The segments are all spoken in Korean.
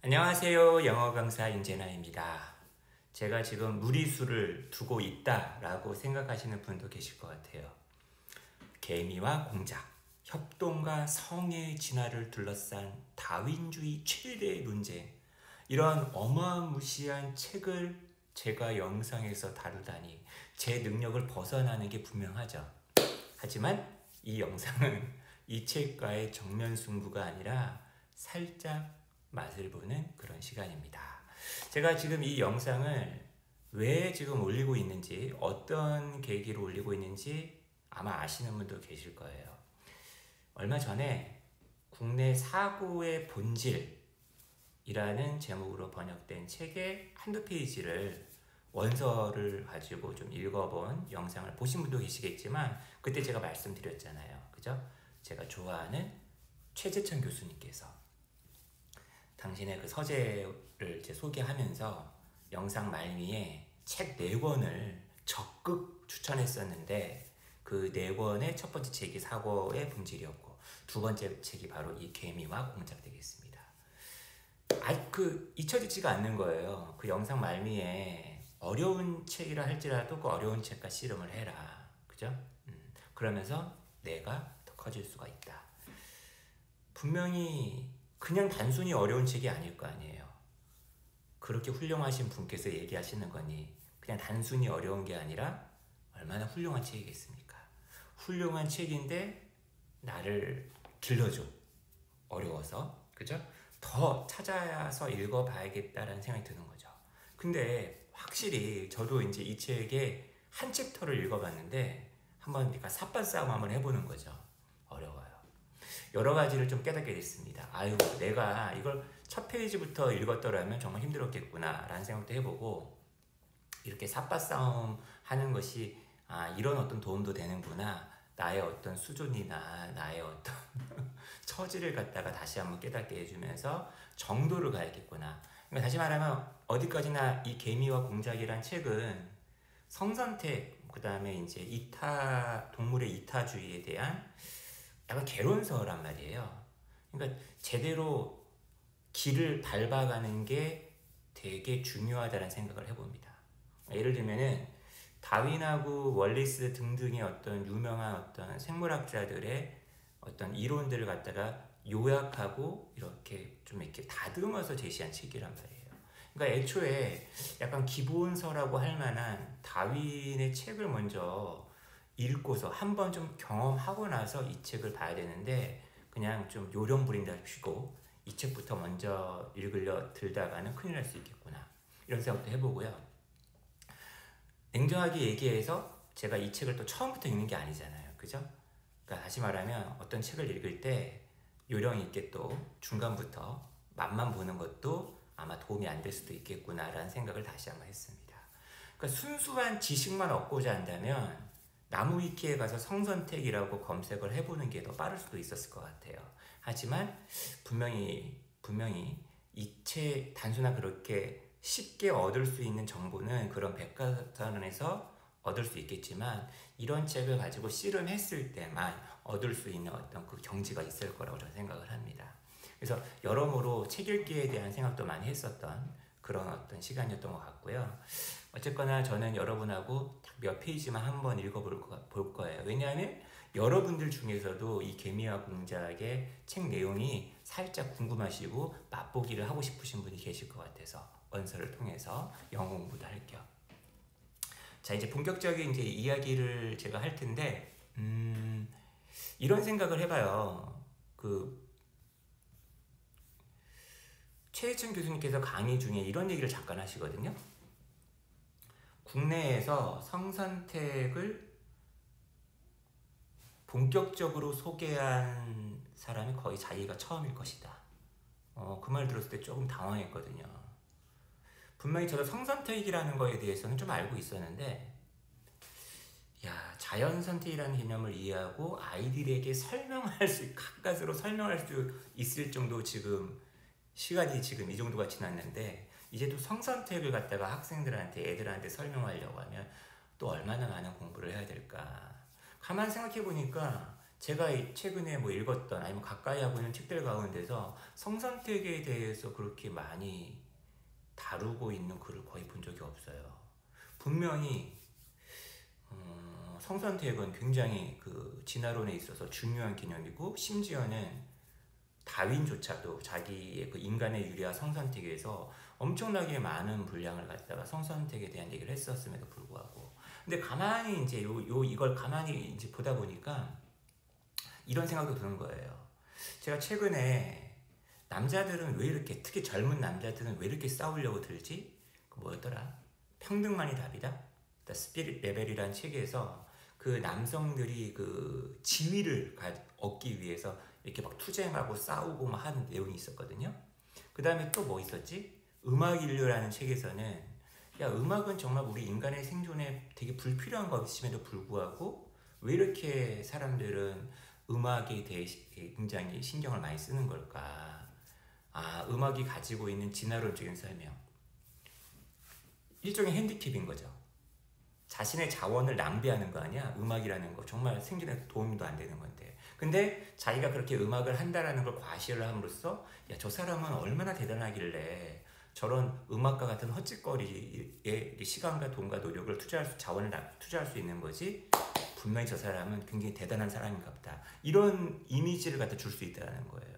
안녕하세요. 영어 강사 윤재나입니다. 제가 지금 무리수를 두고 있다라고 생각하시는 분도 계실 것 같아요. 개미와 공작, 협동과 성의 진화를 둘러싼 다윈주의 최대의 논쟁, 이런 어마무시한 책을 제가 영상에서 다루다니 제 능력을 벗어나는 게 분명하죠. 하지만 이 영상은 이 책과의 정면 승부가 아니라 살짝 맛을 보는 그런 시간입니다. 제가 지금 이 영상을 왜 지금 올리고 있는지, 어떤 계기로 올리고 있는지 아마 아시는 분도 계실 거예요. 얼마 전에 국내 사고의 본질이라는 제목으로 번역된 책의 한두 페이지를 원서를 가지고 좀 읽어본 영상을 보신 분도 계시겠지만, 그때 제가 말씀드렸잖아요. 그죠? 제가 좋아하는 최재천 교수님께서 당신의 그 서재를 이제 소개하면서 영상 말미에 책 4권을 적극 추천했었는데, 그 4권의 첫 번째 책이 사고의 본질이었고, 두 번째 책이 바로 이 개미와 공작 되겠습니다. 잊혀지지가 않는 거예요. 그 영상 말미에 어려운 책이라 할지라도 그 어려운 책과 씨름을 해라. 그죠? 그러면서 내가 더 커질 수가 있다. 분명히 그냥 단순히 어려운 책이 아닐 거 아니에요. 그렇게 훌륭하신 분께서 얘기하시는 거니 그냥 단순히 어려운 게 아니라 얼마나 훌륭한 책이겠습니까? 훌륭한 책인데 나를 길러줘. 어려워서. 그죠? 더 찾아서 읽어봐야겠다라는 생각이 드는 거죠. 근데 확실히 저도 이제 이 책의 한 챕터를 읽어봤는데 한번 그러니까 삿발싸움 한번 해보는 거죠. 어려워요. 여러 가지를 좀 깨닫게 됐습니다. 아유, 내가 이걸 첫 페이지부터 읽었더라면 정말 힘들었겠구나 라는 생각도 해보고, 이렇게 삿발싸움 하는 것이 이런 어떤 도움도 되는구나, 나의 어떤 수준이나 나의 어떤 처지를 갖다가 다시 한번 깨닫게 해주면서 정도를 가야겠구나. 그러니까 다시 말하면 어디까지나 이 개미와 공작이란 책은 성선택, 그 다음에 이제 동물의 이타주의에 대한 약간 개론서란 말이에요. 그러니까 제대로 길을 밟아가는 게 되게 중요하다는 생각을 해봅니다. 예를 들면은 다윈하고 월리스 등등의 어떤 유명한 어떤 생물학자들의 어떤 이론들을 갖다가 요약하고 이렇게 좀 이렇게 다듬어서 제시한 책이란 말이에요. 그러니까 애초에 약간 기본서라고 할 만한 다윈의 책을 먼저 읽고서 한번 좀 경험하고 나서 이 책을 봐야 되는데, 그냥 좀 요령 부린답시고 이 책부터 먼저 읽으려 들다가는 큰일 날 수 있겠구나, 이런 생각도 해보고요. 냉정하게 얘기해서 제가 이 책을 또 처음부터 읽는 게 아니잖아요. 그죠? 그러니까 다시 말하면 어떤 책을 읽을 때 요령 있게 또 중간부터 맛만 보는 것도 아마 도움이 안 될 수도 있겠구나라는 생각을 다시 한번 했습니다. 그러니까 순수한 지식만 얻고자 한다면 나무위키에 가서 성선택이라고 검색을 해보는 게 더 빠를 수도 있었을 것 같아요. 하지만 분명히 이 책 단순한 그렇게 쉽게 얻을 수 있는 정보는 그런 백과사전에서 얻을 수 있겠지만, 이런 책을 가지고 씨름했을 때만 얻을 수 있는 어떤 그 경지가 있을 거라고 저는 생각을 합니다. 그래서 여러모로 책 읽기에 대한 생각도 많이 했었던 그런 어떤 시간이었던 것 같고요. 어쨌거나 저는 여러분하고 몇 페이지만 한번 읽어볼 거예요. 왜냐하면 여러분들 중에서도 이 개미와 공작의 책 내용이 살짝 궁금하시고 맛보기를 하고 싶으신 분이 계실 것 같아서 원서를 통해서 영어 공부도 할 겸. 자, 이제 본격적인 이제 이야기를 제가 할 텐데, 이런 생각을 해봐요. 최혜천 교수님께서 강의 중에 이런 얘기를 잠깐 하시거든요. 국내에서 성선택을 본격적으로 소개한 사람이 거의 자기가 처음일 것이다. 그 말 들었을 때 조금 당황했거든요. 분명히 저도 성선택이라는 거에 대해서는 좀 알고 있었는데, 자연선택이라는 개념을 이해하고 아이들에게 가까스로 설명할 수 있을 정도 시간이 지금 이 정도가 지났는데, 이제 또 성선택을 갖다가 애들한테 설명하려고 하면 또 얼마나 많은 공부를 해야 될까. 가만 생각해 보니까 제가 최근에 뭐 읽었던 아니면 가까이 하고 있는 책들 가운데서 성선택에 대해서 그렇게 많이 다루고 있는 글을 거의 본 적이 없어요. 분명히 성선택은 굉장히 그 진화론에 있어서 중요한 개념이고, 심지어는 다윈조차도 자기의 그 인간의 유래와 성선택에서 엄청나게 많은 분량을 갖다가 성선택에 대한 얘기를 했었음에도 불구하고, 근데 가만히 이제 이걸 가만히 이제 보다 보니까 이런 생각도 드는 거예요. 제가 최근에 남자들은 왜 이렇게, 특히 젊은 남자들은 왜 이렇게 싸우려고 들지? 그 뭐였더라? 평등만이 답이다? The Spirit Rebel이라는 책에서 그 남성들이 그 지위를 얻기 위해서 이렇게 막 투쟁하고 싸우고 막 하는 내용이 있었거든요. 그 다음에 또 뭐 있었지? 음악인류라는 책에서는 야, 음악은 정말 우리 인간의 생존에 되게 불필요한 것임에도 불구하고 왜 이렇게 사람들은 음악에 대해 굉장히 신경을 많이 쓰는 걸까? 아, 음악이 가지고 있는 진화론적인 설명. 일종의 핸디캡인 거죠. 자신의 자원을 낭비하는 거 아니야? 음악이라는 거 정말 생존에 도움도 안 되는 건데, 근데 자기가 그렇게 음악을 한다라는 걸 과시를 함으로써 야, 저 사람은 얼마나 대단하길래 저런 음악과 같은 헛짓거리에 시간과 돈과 노력을 자원을 투자할 수 있는 거지? 분명히 저 사람은 굉장히 대단한 사람인가 보다, 이런 이미지를 갖다 줄 수 있다는 거예요.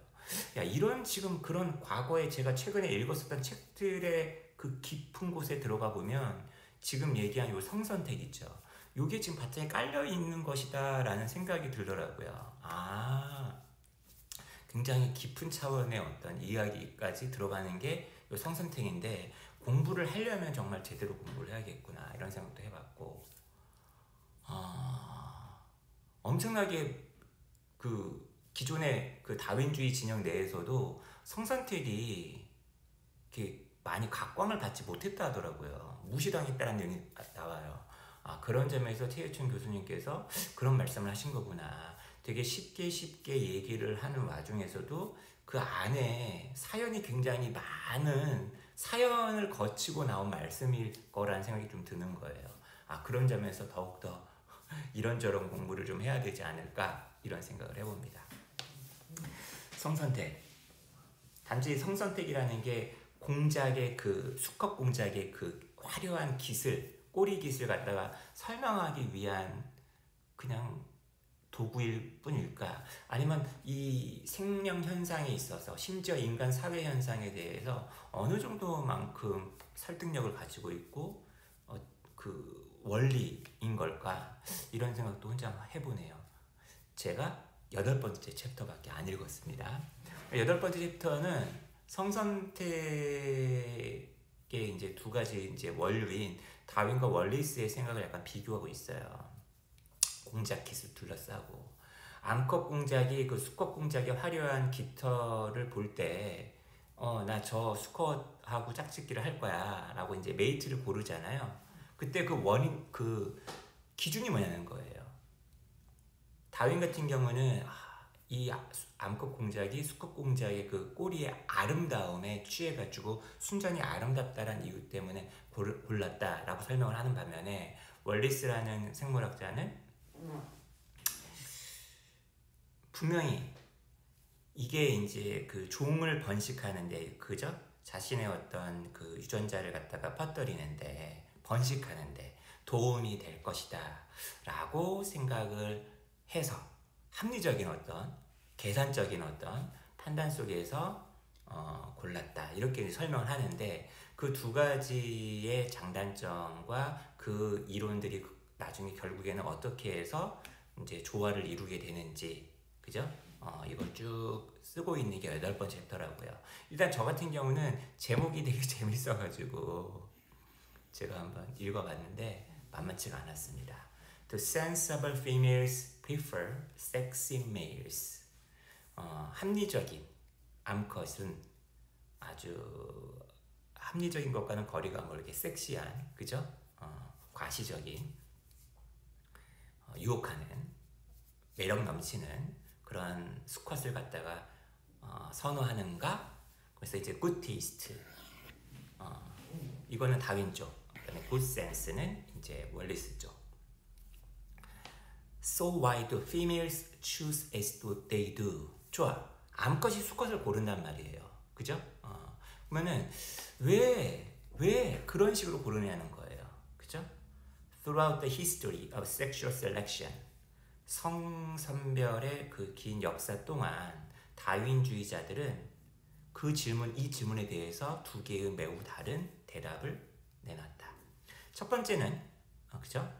야, 이런 지금 그런 과거에 제가 최근에 읽었었던 책들의 그 깊은 곳에 들어가 보면 지금 얘기한 요 성선택 있죠. 요게 지금 바탕에 깔려 있는 것이다 라는 생각이 들더라고요. 아, 굉장히 깊은 차원의 어떤 이야기까지 들어가는 게 요 성선택인데, 공부를 하려면 정말 제대로 공부를 해야겠구나 이런 생각도 해봤고, 엄청나게 그 기존의 그 다윈주의 진영 내에서도 성선택이 이렇게 많이 각광을 받지 못했다 하더라고요. 무시당했다는 내용이 나와요. 아, 그런 점에서 최유천 교수님께서 그런 말씀을 하신 거구나. 되게 쉽게 얘기를 하는 와중에서도 그 안에 사연이 굉장히 많은, 사연을 거치고 나온 말씀일 거라는 생각이 좀 드는 거예요. 아, 그런 점에서 더욱더 이런저런 공부를 좀 해야 되지 않을까 이런 생각을 해봅니다. 성선택. 단지 성선택이라는 게 공작의 그 수컷 공작의 그 화려한 기술, 꼬리 기술 갖다가 설명하기 위한 그냥 도구일 뿐일까? 아니면 이 생명 현상에 있어서, 심지어 인간 사회 현상에 대해서 어느 정도만큼 설득력을 가지고 있고 그 원리인 걸까? 이런 생각도 혼자 해보네요. 제가 8번째 챕터밖에 안 읽었습니다. 8번째 챕터는 성선택의 이제 두 가지 이제 원류인 다윈과 월리스의 생각을 약간 비교하고 있어요. 공작 기술 둘러싸고, 암컷 공작이 그 수컷 공작의 화려한 깃털을 볼 때 나 저 수컷하고 짝짓기를 할 거야 라고 이제 메이트를 고르잖아요. 그때 그 원인, 그 기준이 뭐냐는 거예요. 다윈 같은 경우는 이 암컷 공작이 수컷 공작의 그 꼬리의 아름다움에 취해가지고 순전히 아름답다라는 이유 때문에 골랐다라고 설명을 하는 반면에, 월리스라는 생물학자는 분명히 이게 이제 그 종을 번식하는데, 그죠? 자신의 어떤 그 유전자를 갖다가 퍼뜨리는데, 번식하는데 도움이 될 것이다 라고 생각을 해서 합리적인 어떤 계산적인 어떤 판단 속에서 골랐다 이렇게 설명을 하는데, 그 두 가지의 장단점과 그 이론들이 나중에 결국에는 어떻게 해서 이제 조화를 이루게 되는지, 그죠? 이걸 쭉 쓰고 있는 게 8번째 챕터라고요. 일단 저 같은 경우는 제목이 되게 재밌어가지고 제가 한번 읽어봤는데 만만치가 않았습니다. The sensible females prefer sexy males. 합리적인 암컷은 아주 합리적인 것과는 거리가 멀게 섹시한, 그죠? 과시적인, 유혹하는, 매력 넘치는 그런 수컷을 갖다가 선호하는가? 그래서 이제 good taste, 이거는 다윈 쪽, 그다음에 good sense는 이제 월리스 쪽. So why do females choose as they do? 좋아. 암컷이 수컷을 고른단 말이에요. 그죠? 그러면은 왜 그런 식으로 고르냐는 거예요. 그죠? Throughout the history of sexual selection, 성선별의 그 긴 역사 동안 다윈주의자들은 이 질문에 대해서 두 개의 매우 다른 대답을 내놨다. 첫 번째는 그죠?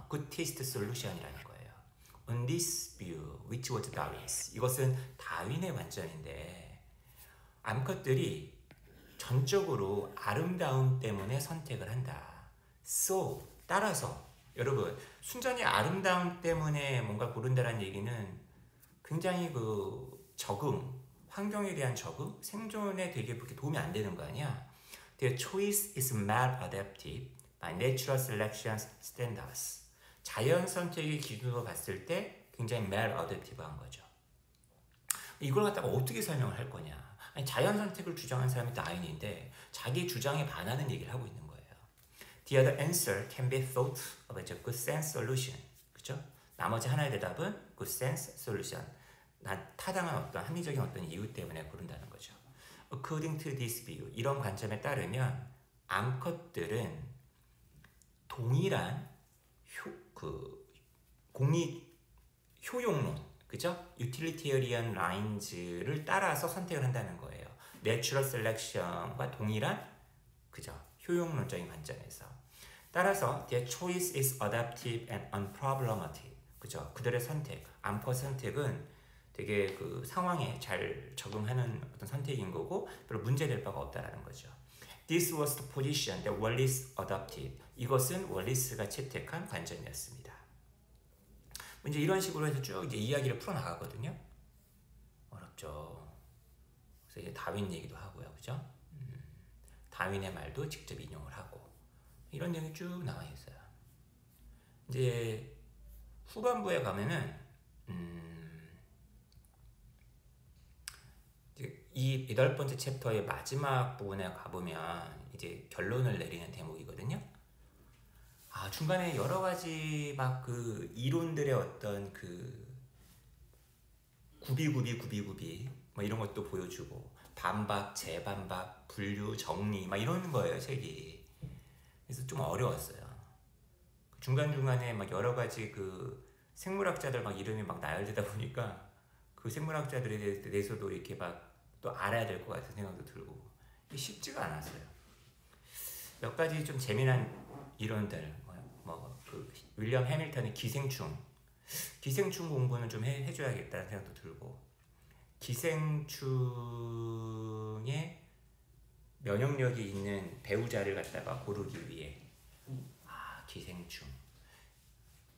Good taste solution이라는 거예요. On this view, which was Darwin's. 이것은 다윈의 관점인데 암컷들이 전적으로 아름다움 때문에 선택을 한다. So, 따라서 여러분 순전히 아름다움 때문에 뭔가 고른다는 얘기는 굉장히 그 적응, 환경에 대한 적응, 생존에 되게 그렇게 도움이 안 되는 거 아니야? Their choice is maladaptive by natural selection standards. 자연 선택의 기준으로 봤을 때 굉장히 maladaptive한 거죠. 이걸 갖다가 어떻게 설명을 할 거냐? 아니, 자연 선택을 주장한 사람이 다윈인데 자기 주장에 반하는 얘기를 하고 있는 거예요. The other answer can be thought of as a good sense solution. 그죠? 나머지 하나의 대답은 good sense solution. 타당한 어떤 합리적인 어떤 이유 때문에 고른다는 거죠. According to this view, 이런 관점에 따르면 암컷들은 동일한 효용론, 그죠? utilitarian lines를 따라서 선택을 한다는 거예요. Natural selection과 동일한, 그죠? 효용론적인 관점에서. 따라서 their choice is adaptive and unproblematic. 그죠? 그들의 선택, 암컷 선택은 되게 그 상황에 잘 적응하는 어떤 선택인 거고 별로 문제될 바가 없다라는 거죠. This was the position that Wallace adopted. 이것은 월리스가 채택한 관점이었습니다. 이제 이런 식으로 해서 쭉 이제 이야기를 풀어나가거든요. 어렵죠. 그래서 이제 다윈 얘기도 하고요, 그죠? 다윈의 말도 직접 인용을 하고 이런 내용이 쭉 나와 있어요. 이제 후반부에 가면은 이 8번째 챕터의 마지막 부분에 가보면 이제 결론을 내리는 대목이거든요. 중간에 여러 가지 막 그 이론들의 어떤 그 구비 뭐 이런 것도 보여주고 반박, 재반박, 분류, 정리 막 이런 거예요, 책이. 그래서 좀 어려웠어요. 중간중간에 막 여러 가지 그 생물학자들 막 이름이 막 나열되다 보니까 그 생물학자들에 대해서도 이렇게 막 또 알아야 될 것 같은 생각도 들고 쉽지가 않았어요. 몇 가지 좀 재미난 이론들, 그 윌리엄 해밀턴의 기생충 공부는 좀 해줘야겠다는 생각도 들고 기생충의 면역력이 있는 배우자를 갖다가 고르기 위해 기생충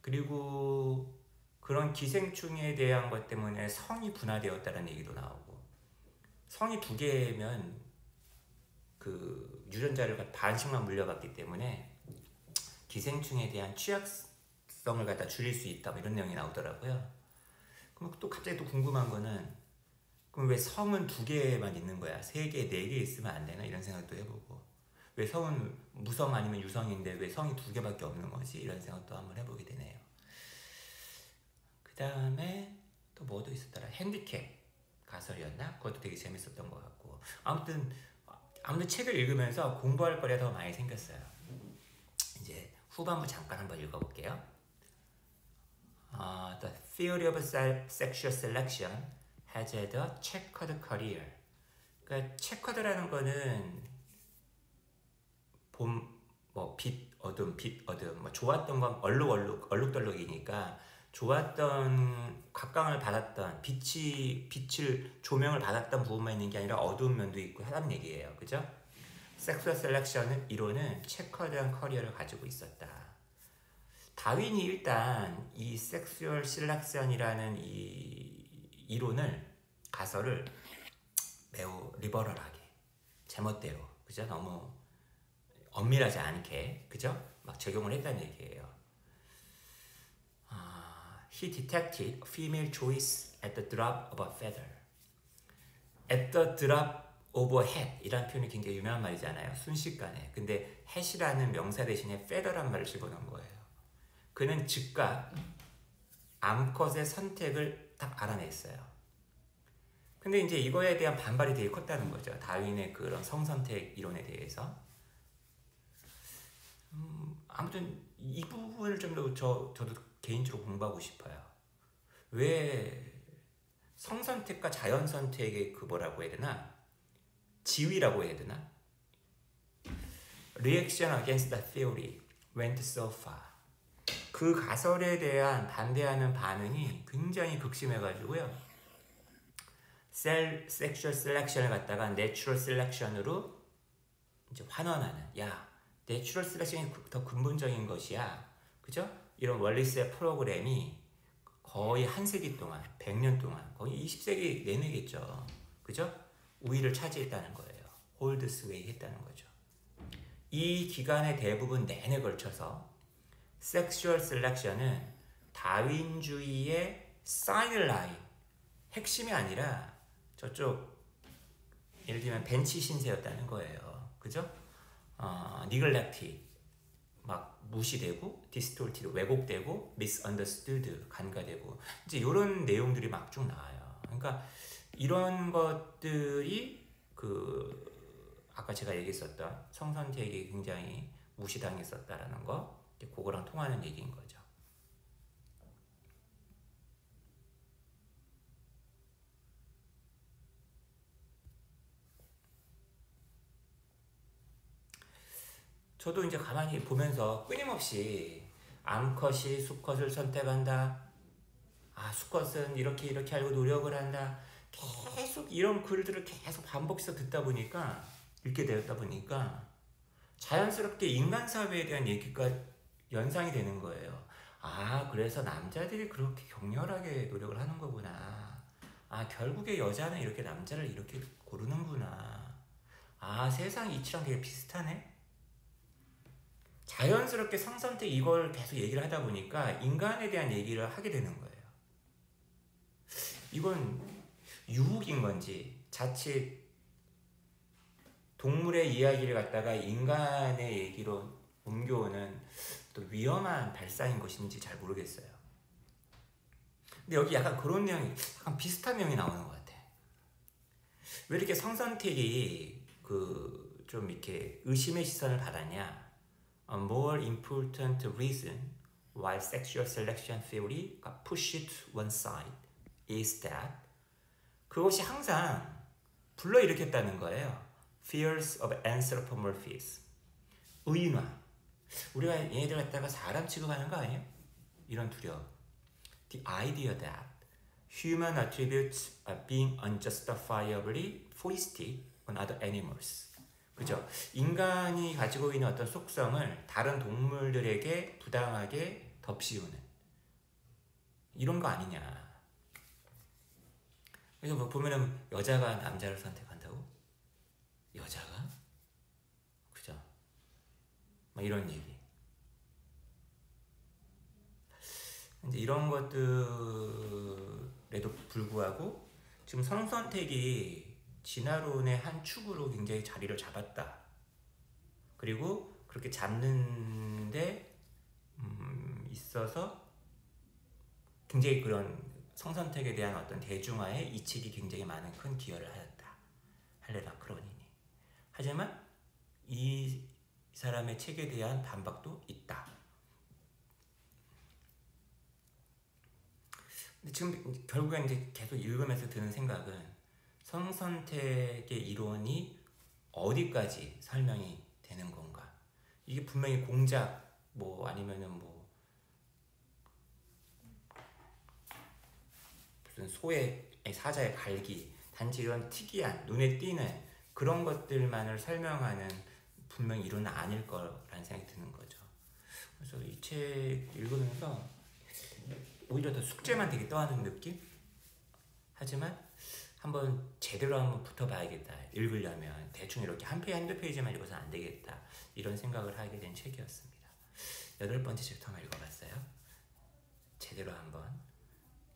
그리고 그런 기생충에 대한 것 때문에 성이 분화되었다는 얘기도 나오고 성이 2개면 그 유전자를 반씩만 물려받기 때문에 기생충에 대한 취약성을 갖다 줄일 수 있다 뭐 이런 내용이 나오더라고요. 그럼 또 갑자기 또 궁금한 거는 그럼 왜 성은 2개만 있는 거야? 3개, 4개 있으면 안 되나? 이런 생각도 해보고 왜 성은 무성 아니면 유성인데 왜 성이 2개밖에 없는 거지? 이런 생각도 한번 해보게 되네요. 그 다음에 또 뭐도 있었더라? 핸디캡 가설이었나? 그것도 되게 재밌었던 것 같고 아무튼 책을 읽으면서 공부할 거리가 더 많이 생겼어요. 이제 후반부 잠깐 한번 읽어볼게요. The theory of sexual selection has had a checkered career. 그러니까 checkered라는 거는 빛, 어둠, 뭐 좋았던 건 얼룩덜룩이니까 좋았던 각광을 받았던 빛을 조명을 받았던 부분만 있는 게 아니라 어두운 면도 있고 하다는 얘기예요. 그죠? 섹슈얼 셀렉션은 이론은 체커드한 커리어를 가지고 있었다. 다윈이 일단 이 섹슈얼 셀렉션이라는 이 이론을 가설을 매우 리버럴하게 제멋대로 그죠? 너무 엄밀하지 않게 그죠? 막 적용을 했다는 얘기예요. He detected female choice at the drop of a feather. At the drop of a hat 이라는 표현이 굉장히 유명한 말이잖아요. 순식간에. 근데 hat이라는 명사 대신에 feather란 말을 집어넣은 거예요. 그는 즉각 암컷의 선택을 딱 알아냈어요. 근데 이제 이거에 대한 반발이 되게 컸다는 거죠. 다윈의 그런 성선택 이론에 대해서. 아무튼 이 부분을 좀 더 저도 개인적으로 공부하고 싶어요. 왜 성선택과 자연선택의 그 뭐라고 해야 되나? 지위라고 해야 되나? Reaction against the theory went so far. 그 가설에 대한 반대하는 반응이 굉장히 극심해가지고요. 섹슈얼 셀렉션을 갖다가 내추럴 셀렉션으로 이제 환원하는, 야, 내추럴 셀렉션이 더 근본적인 것이야. 그죠? 이런 월리스의 프로그램이 거의 한 세기 동안, 100년 동안, 거의 20세기 내내겠죠. 그죠? 우위를 차지했다는 거예요. 홀드 스웨이 했다는 거죠. 이 기간의 대부분 내내 걸쳐서 섹슈얼 셀렉션은 다윈주의의 사이드라인, 핵심이 아니라 저쪽 예를 들면 벤치 신세였다는 거예요. 그죠? 니글렉티, 막 무시되고, 디스톨티드, 왜곡되고, misunderstood, 간과되고, 이제 이런 내용들이 막 쭉 나와요. 그러니까 이런 것들이 아까 제가 얘기했었던 성선택이 굉장히 무시당했었다라는 거, 그거랑 통하는 얘기인 거죠. 저도 이제 가만히 보면서 끊임없이 암컷이 수컷을 선택한다. 수컷은 이렇게 알고 노력을 한다. 계속 이런 글들을 계속 반복해서 읽게 되었다 보니까 자연스럽게 인간 사회에 대한 얘기가 연상이 되는 거예요. 그래서 남자들이 그렇게 격렬하게 노력을 하는 거구나. 결국에 여자는 이렇게 남자를 이렇게 고르는구나. 세상 이치랑 되게 비슷하네. 자연스럽게 성선택 이걸 계속 얘기를 하다 보니까 인간에 대한 얘기를 하게 되는 거예요. 이건 유혹인 건지 자칫 동물의 이야기를 갖다가 인간의 얘기로 옮겨오는 또 위험한 발상인 것인지 잘 모르겠어요. 근데 여기 약간 그런 내용이, 약간 비슷한 내용이 나오는 것 같아. 왜 이렇게 성선택이 좀 이렇게 의심의 시선을 받았냐? A more important reason why sexual selection theory got pushed to one side is that 그것이 항상 불러일으켰다는 거예요. Fears of anthropomorphism. 의인화. 우리가 얘네들 갖다가 사람 취급하는 거 아니에요? 이런 두려움. The idea that human attributes are being unjustifiably foisted on other animals. 그죠? 인간이 가지고 있는 어떤 속성을 다른 동물들에게 부당하게 덮씌우는 이런 거 아니냐. 그래서 뭐 보면은 여자가 남자를 선택한다고? 여자가? 그죠? 막 이런 얘기. 이제 이런 것들에도 불구하고 지금 성선택이 진화론의 한 축으로 굉장히 자리를 잡았다. 그리고 그렇게 잡는데 있어서 굉장히 그런 성선택에 대한 어떤 대중화의 이 책이 굉장히 많은 큰 기여를 하였다. 할레 마크로니니. 하지만 이 사람의 책에 대한 반박도 있다. 근데 지금 결국엔 이제 계속 읽으면서 드는 생각은 성선택의 이론이 어디까지 설명이 되는 건가? 이게 분명히 공작 아니면은 무슨 소의 사자의 갈기, 단지 이런 특이한 눈에 띄는 그런 것들만을 설명하는 분명히 이론은 아닐 거라는 생각이 드는 거죠. 그래서 이 책 읽으면서 오히려 더 숙제만 되게 떠하는 느낌? 하지만 한번 제대로 한번 붙어봐야겠다. 읽으려면 대충 이렇게 한두 페이지만 읽어서는 안 되겠다. 이런 생각을 하게 된 책이었습니다. 8번째 챕터 한번 읽어봤어요. 제대로 한번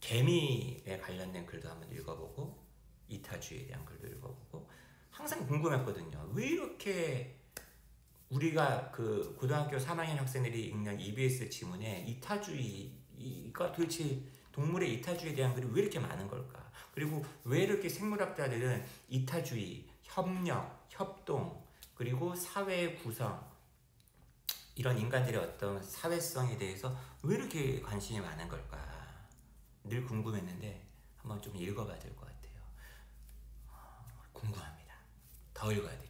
개미에 관련된 글도 한번 읽어보고 이타주의에 대한 글도 읽어보고 항상 궁금했거든요. 왜 이렇게 우리가 고등학교 3학년 학생들이 읽는 EBS 지문에 이타주의가 도대체 동물의 이타주의에 대한 글이 왜 이렇게 많은 걸까? 그리고 왜 이렇게 생물학자들은 이타주의, 협력, 협동, 그리고 사회의 구성, 이런 인간들의 어떤 사회성에 대해서 왜 이렇게 관심이 많은 걸까? 늘 궁금했는데 한번 좀 읽어봐야 될 것 같아요. 궁금합니다. 더 읽어야 돼요.